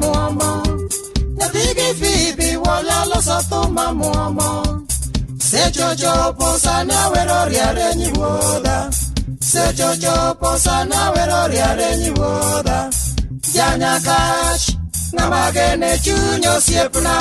muomo. Nadigi fibi wala lo satuma muomo. Se jojo posa na wero riare nyi woda. Se jojo posa na wero riare nyi woda. Janya cash namagene chunyo siepna.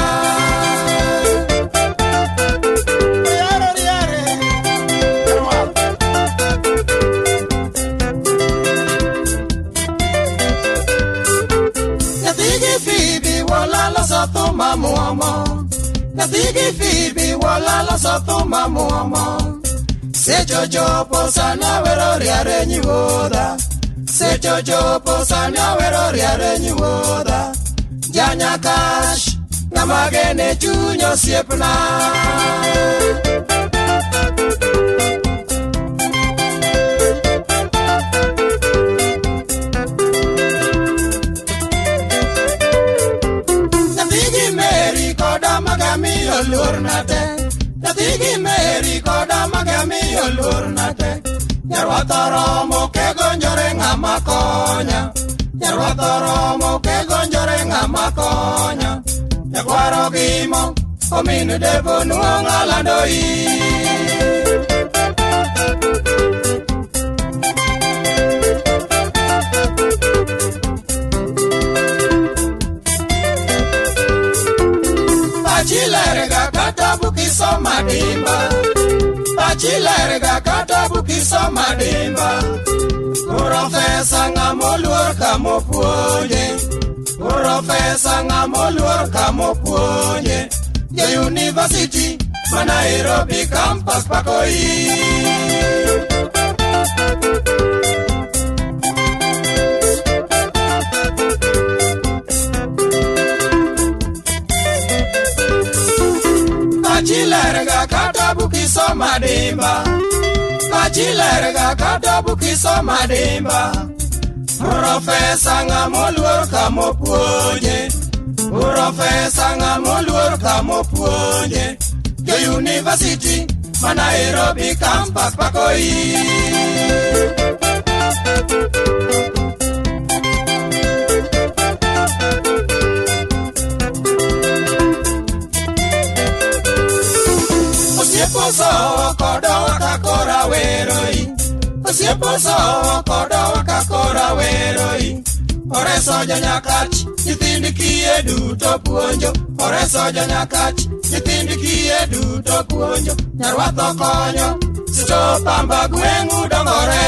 Toma muomo, nadigi fibi wala la sa toma muomo. Se jojo posa na wero riare nyi woda. Se jojo posa na wero riare nyi woda. Janya cash namagene chunyo siepna. Nadigi meri koda magami olurnate. Nyarwatoromo ke gonjore ngama konya. Nyarwatoromo ke gonjore ngama konya. Nyakwaro gimo ominu devo nuonga landoi. Pachilerga katabu kisoma dimba. Pachilerga katabu kisoma dimba. Profesa ngamoluor kamopuonye. Profesa ngamoluor kamopuonye. Yo University ma Nairobi campus pakoi. Pachilerga katabu kisoma dimba. Pachilerga katabu kisoma dimba. Profesa ngamoluor kamopuonye. Profesa ngamoluor kamopuonye. Yo University ma Nairobi campus pakoi. Osieposo kodo wakakora weroi. Osieposo kodo wakakora weroi. Oreso janyakach nyithindi kie duto puonjo. Oreso janyakach nyithindi kie duto puonjo. Nyarwatho konyo sito pamba gweng'u dongore.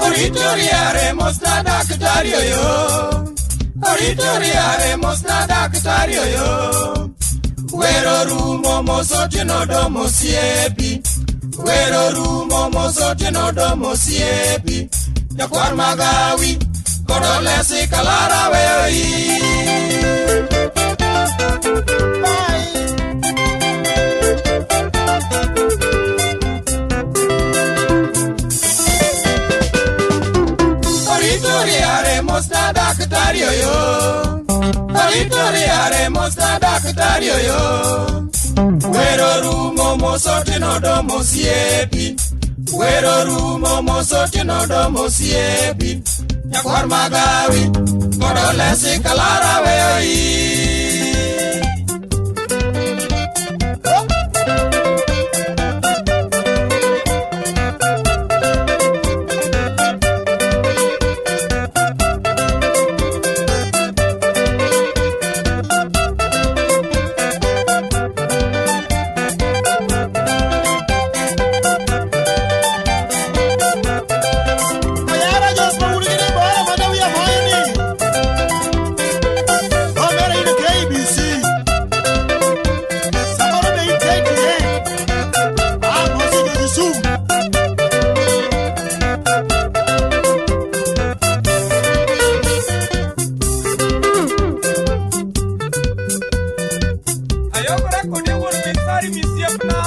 Oritoriare mostra daktario yo. Oritoriare mostra daktario yo. Wero rumo mosote no domo siepi. Wero rumo mosote no domo siepi. Nyakwar magawi kodolesi kalara weoi. Oritoriare mostra daktario yo. Oritoriare mostra daktario yo. Wero rumo mosote no domo siepi. Wero rumo mosote no domo siepi. Nyakwar magawi kodolesi kalara weoi. Ayokora kode won mi sari mi siepna.